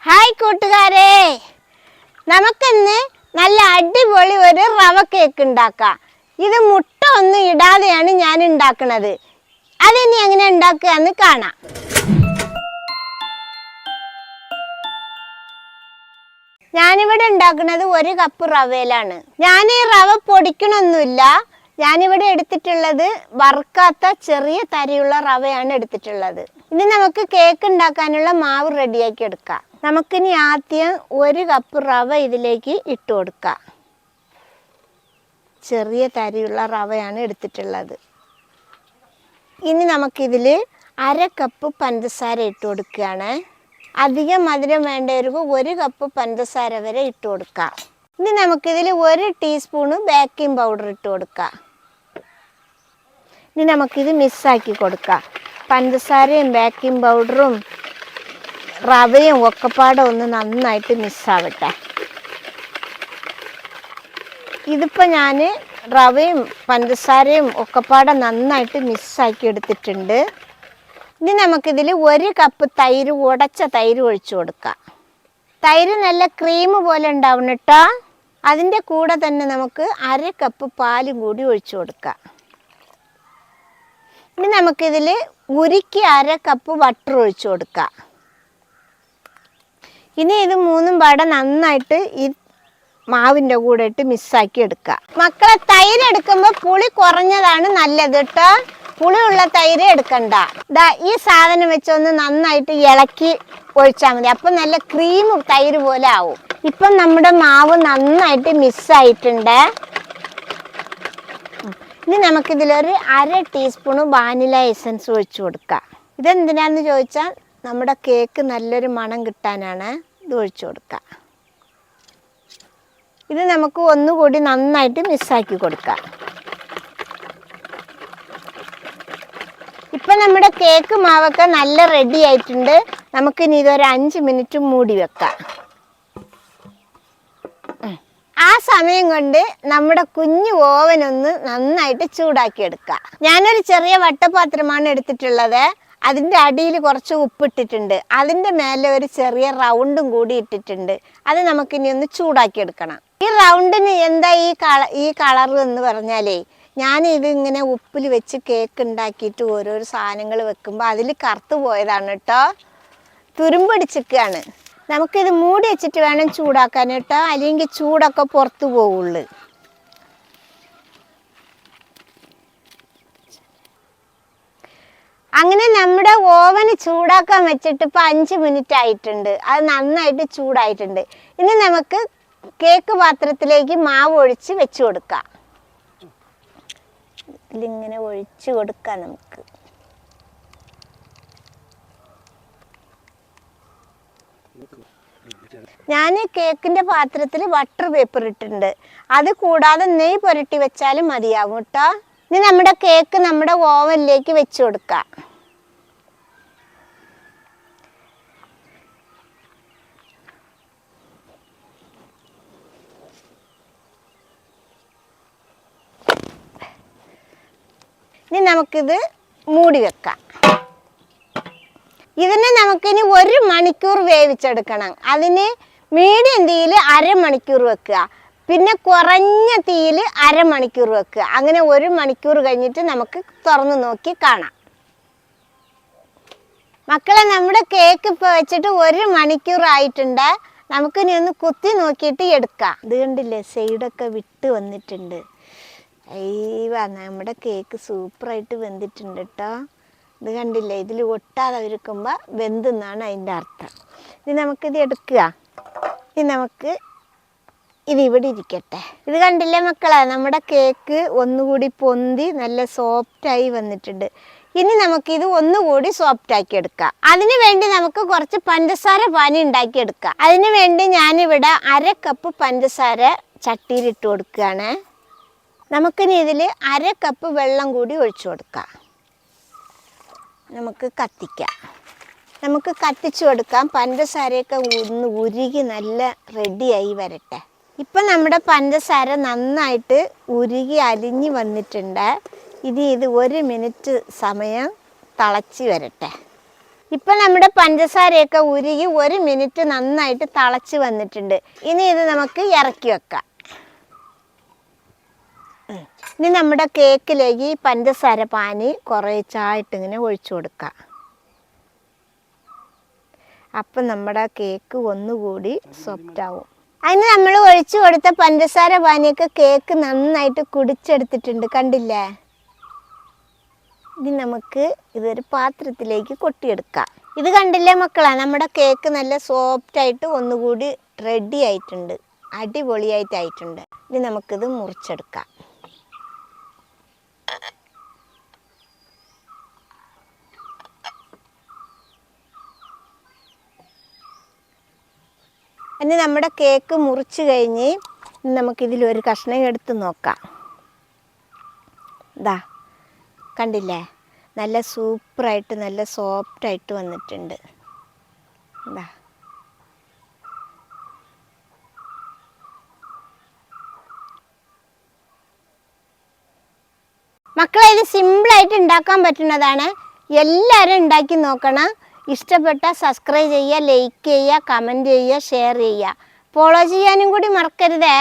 Hi കൂട്ടുകാരെ, നമുക്കിന്ന് നല്ല അടിപൊളി ഒരു റവ കേക്ക് ഉണ്ടാക്കാം. ഇത് മുട്ട ഒന്നും ഇടാതെയാണ് ഞാൻ ഉണ്ടാക്കുന്നത്. അതിനി എങ്ങനെ ഉണ്ടാക്കുക എന്ന് കാണാം. ഞാനിവിടെ ഉണ്ടാക്കുന്നത് 1 കപ്പ് റവയിലാണ്. ഞാൻ ഈ റവ പൊടിക്കണമൊന്നുമില്ല. ഞാനിവിടെ എടുത്തിട്ടുള്ളത് വറുക്കാത്ത ചെറിയ തരിയുള്ള റവയാണ് എടുത്തിട്ടുള്ളത്. ഇനി നമുക്ക് കേക്ക് ഉണ്ടാക്കാനുള്ള മാവ് റെഡിയാക്കി എടുക്കാം. നമുക്കിനി ആദ്യം 1 കപ്പ് റവ ഇതിലേക്ക് ഇട്ട് കൊടുക്കാം. ചെറിയ തരിയുള്ള റവയാണ് എടുത്തിട്ടുള്ളത്. ഇനി നമുക്കിതിൽ 1/2 കപ്പ് പഞ്ചസാര ഇട്ട് കൊടുക്കുകയാണ്. അധികം മധുരം വേണ്ടവർക്ക് 1 കപ്പ് പഞ്ചസാര വരെ ഇട്ട് കൊടുക്കാം. ഇനി നമുക്കിതിൽ 1 ടീസ്പൂണ് ബേക്കിംഗ് പൗഡർ ഇട്ട് കൊടുക്കാം. ഇനി നമുക്കിത് മിക്സാക്കി കൊടുക്കാം. പഞ്ചസാരയും ബേക്കിംഗ് പൗഡറും റവയും ഒക്കെപ്പാടെ ഒന്ന് നന്നായിട്ട് മിക്സാവട്ടെ. ഇതിപ്പോൾ ഞാൻ റവയും പഞ്ചസാരയും ഒക്കെപ്പാടെ നന്നായിട്ട് മിക്സാക്കി എടുത്തിട്ടുണ്ട്. ഇനി നമുക്കിതിൽ 1 കപ്പ് തൈര്, ഉടച്ച തൈര് ഒഴിച്ചു കൊടുക്കാം. തൈര് നല്ല ക്രീം പോലെ ഉണ്ടാവണം കേട്ടോ. അതിൻ്റെ കൂടെ തന്നെ നമുക്ക് 1/2 കപ്പ് പാലും കൂടി ഒഴിച്ചു കൊടുക്കാം. ഇനി നമുക്കിതിൽ ഉരുക്കി 1/2 കപ്പ് ബട്ടർ ഒഴിച്ചു കൊടുക്കാം. ഇനി ഇത് മൂന്നും പാടെ നന്നായിട്ട് ഈ മാവിൻ്റെ കൂടെ ഇട്ട് മിക്സാക്കി എടുക്കുക. മക്കളെ, തൈര് എടുക്കുമ്പോൾ പുളി കുറഞ്ഞതാണ് നല്ലത് കേട്ടോ. പുളിയുള്ള തൈര് എടുക്കണ്ട. ഈ സാധനം വെച്ചൊന്ന് നന്നായിട്ട് ഇളക്കി ഒഴിച്ചാൽ മതി. അപ്പം നല്ല ക്രീം തൈര് പോലെ ആവും. ഇപ്പം നമ്മുടെ മാവ് നന്നായിട്ട് മിക്സായിട്ടുണ്ട്. ഇനി നമുക്കിതിലൊരു 1/2 ടീസ്പൂണ് വാനില എസൻസ് ഒഴിച്ചു കൊടുക്കാം. ഇതെന്തിനാന്ന് ചോദിച്ചാൽ നമ്മുടെ കേക്ക് നല്ലൊരു മണം കിട്ടാനാണ് ഇത് ഒഴിച്ചു കൊടുക്കുക. ഇത് നമുക്ക് ഒന്നുകൂടി നന്നായിട്ട് മിക്സാക്കി കൊടുക്കാം. ഇപ്പം നമ്മുടെ കേക്ക് മാവൊക്കെ നല്ല റെഡി ആയിട്ടുണ്ട്. നമുക്കിനി ഇതൊരു 5 മിനിറ്റ് മൂടി വെക്കാം. ആ സമയം കൊണ്ട് നമ്മുടെ കുഞ്ഞു ഓവനൊന്ന് നന്നായിട്ട് ചൂടാക്കി എടുക്കാം. ഞാനൊരു ചെറിയ വട്ടപാത്രമാണ് എടുത്തിട്ടുള്ളത്. അതിൻ്റെ അടിയിൽ കുറച്ച് ഉപ്പിട്ടിട്ടുണ്ട്. അതിൻ്റെ മേലെ ഒരു ചെറിയ റൗണ്ടും കൂടി ഇട്ടിട്ടുണ്ട്. അത് നമുക്കിനി ഒന്ന് ചൂടാക്കി എടുക്കണം. ഈ റൗണ്ടിന് എന്താ ഈ കളർ എന്ന് പറഞ്ഞാലേ, ഞാനിത് ഇങ്ങനെ ഉപ്പിൽ വെച്ച് കേക്ക് ഉണ്ടാക്കിയിട്ട് ഓരോരോ സാധനങ്ങൾ വെക്കുമ്പോൾ അതിൽ കറുത്ത് പോയതാണ് കേട്ടോ. തുരുമ്പടിച്ചിരിക്കുകയാണ്. നമുക്കിത് മൂടി വെച്ചിട്ട് വേണം ചൂടാക്കാൻ കേട്ടോ, അല്ലെങ്കിൽ ചൂടൊക്കെ പുറത്തു പോവുള്ളൂ. അങ്ങനെ നമ്മുടെ ഓവന് ചൂടാക്കാൻ വെച്ചിട്ട് ഇപ്പോൾ 5 മിനിറ്റ് ആയിട്ടുണ്ട്. അത് നന്നായിട്ട് ചൂടായിട്ടുണ്ട്. ഇനി നമുക്ക് കേക്ക് പാത്രത്തിലേക്ക് മാവ് ഒഴിച്ച് വെച്ച് കൊടുക്കാം. ഇതിലിങ്ങനെ ഒഴിച്ച് കൊടുക്കാം. നമുക്ക് ഞാൻ കേക്കിൻ്റെ പാത്രത്തിൽ ബട്ടർ പേപ്പർ ഇട്ടിട്ടുണ്ട്. അത് കൂടാതെ നെയ്യ് പുരട്ടി വെച്ചാലും മതിയാവും കേട്ടോ. ഇനി നമ്മുടെ കേക്ക് നമ്മുടെ ഓവനിലേക്ക് വെച്ച് കൊടുക്കാം. ഇനി നമുക്കിത് മൂടി വെക്കാം. ഇതിനെ നമുക്കിനി 1 മണിക്കൂർ വേവിച്ചെടുക്കണം. അതിന് മീഡിയം തീയിൽ 1/2 മണിക്കൂർ വെക്കുക. പിന്നെ കുറഞ്ഞ തീയിൽ 1/2 മണിക്കൂർ വെക്കുക. അങ്ങനെ 1 മണിക്കൂർ കഴിഞ്ഞിട്ട് നമുക്ക് തുറന്ന് നോക്കി കാണാം. മക്കളെ, നമ്മുടെ കേക്ക് ഇപ്പോൾ വെച്ചിട്ട് 1 മണിക്കൂർ ആയിട്ടുണ്ട്. നമുക്കിനി ഒന്ന് കുത്തി നോക്കിയിട്ട് എടുക്കാം. ഇത് കണ്ടില്ലേ, സൈഡൊക്കെ വിട്ട് വന്നിട്ടുണ്ട്. നമ്മുടെ കേക്ക് സൂപ്പറായിട്ട് വെന്തിട്ടുണ്ട് കേട്ടോ. ഇത് കണ്ടില്ലേ, ഇതിൽ ഒട്ടാതെ ഇരിക്കുമ്പോൾ വെന്തെന്നാണ് അതിൻ്റെ അർത്ഥം. ഇനി നമുക്കിത് എടുക്കുക. ഇനി നമുക്ക് ഇതിവിടെ ഇരിക്കട്ടെ. ഇത് കണ്ടില്ലേ മക്കളെ, നമ്മുടെ കേക്ക് ഒന്നുകൂടി പൊന്തി നല്ല സോഫ്റ്റായി വന്നിട്ടുണ്ട്. ഇനി നമുക്കിത് ഒന്നുകൂടി സോഫ്റ്റാക്കി എടുക്കാം. അതിന് വേണ്ടി നമുക്ക് കുറച്ച് പഞ്ചസാര പാനി ഉണ്ടാക്കിയെടുക്കാം. അതിന് വേണ്ടി ഞാനിവിടെ 1/2 കപ്പ് പഞ്ചസാര ചട്ടിയിലിട്ട് കൊടുക്കുകയാണ്. നമുക്കിനി ഇതിൽ 1/2 കപ്പ് വെള്ളം കൂടി ഒഴിച്ചു കൊടുക്കാം. നമുക്ക് കത്തിക്കാം. നമുക്ക് കത്തിച്ചു കൊടുക്കാം. പഞ്ചസാരയൊക്കെ ഒന്ന് ഉരുകി നല്ല റെഡിയായി വരട്ടെ. ഇപ്പം നമ്മുടെ പഞ്ചസാര നന്നായിട്ട് ഉരുകി അലിഞ്ഞ് വന്നിട്ടുണ്ട്. ഇത് 1 മിനിറ്റ് സമയം തിളച്ച് വരട്ടെ. ഇപ്പം നമ്മുടെ പഞ്ചസാരയൊക്കെ ഉരുകി 1 മിനിറ്റ് നന്നായിട്ട് തിളച്ച് വന്നിട്ടുണ്ട്. ഇനി ഇത് നമുക്ക് ഇറക്കി വെക്കാം. ഇനി നമ്മുടെ കേക്കിലേക്ക് ഈ പഞ്ചസാര പാനി കുറേച്ചായിട്ട് ഇങ്ങനെ ഒഴിച്ചു കൊടുക്കാം. അപ്പം നമ്മുടെ കേക്ക് ഒന്നുകൂടി സോഫ്റ്റ് ആവും. അതിന് നമ്മൾ ഒഴിച്ചു കൊടുത്ത പഞ്ചസാര പാനിയൊക്കെ കേക്ക് നന്നായിട്ട് കുടിച്ചെടുത്തിട്ടുണ്ട്, കണ്ടില്ലേ? ഇനി നമുക്ക് ഇതൊരു പാത്രത്തിലേക്ക് കൊട്ടിയെടുക്കാം. ഇത് കണ്ടില്ലേ മക്കളെ, നമ്മുടെ കേക്ക് നല്ല സോഫ്റ്റായിട്ട് ഒന്നുകൂടി റെഡി ആയിട്ടുണ്ട്, അടിപൊളിയായിട്ടായിട്ടുണ്ട്. ഇനി നമുക്കിത് മുറിച്ചെടുക്കാം. ഇനി നമ്മുടെ കേക്ക് മുറിച്ച് കഴിഞ്ഞ് നമുക്കിതിലൊരു കഷ്ണം എടുത്ത് നോക്കാം. ഇതാ കണ്ടില്ലേ, നല്ല സൂപ്പറായിട്ട് നല്ല സോഫ്റ്റായിട്ട് വന്നിട്ടുണ്ട്. ഇതാ മക്കളെ, ഇത് സിമ്പിളായിട്ട് ഉണ്ടാക്കാൻ പറ്റുന്നതാണ്. എല്ലാവരും ഉണ്ടാക്കി നോക്കണം. ഇഷ്ടപ്പെട്ടാൽ സബ്സ്ക്രൈബ് ചെയ്യുക, ലൈക്ക് ചെയ്യുക, കമൻറ്റ് ചെയ്യുക, ഷെയർ ചെയ്യുക. ഫോളോ ചെയ്യാനും കൂടി മറക്കരുതേ.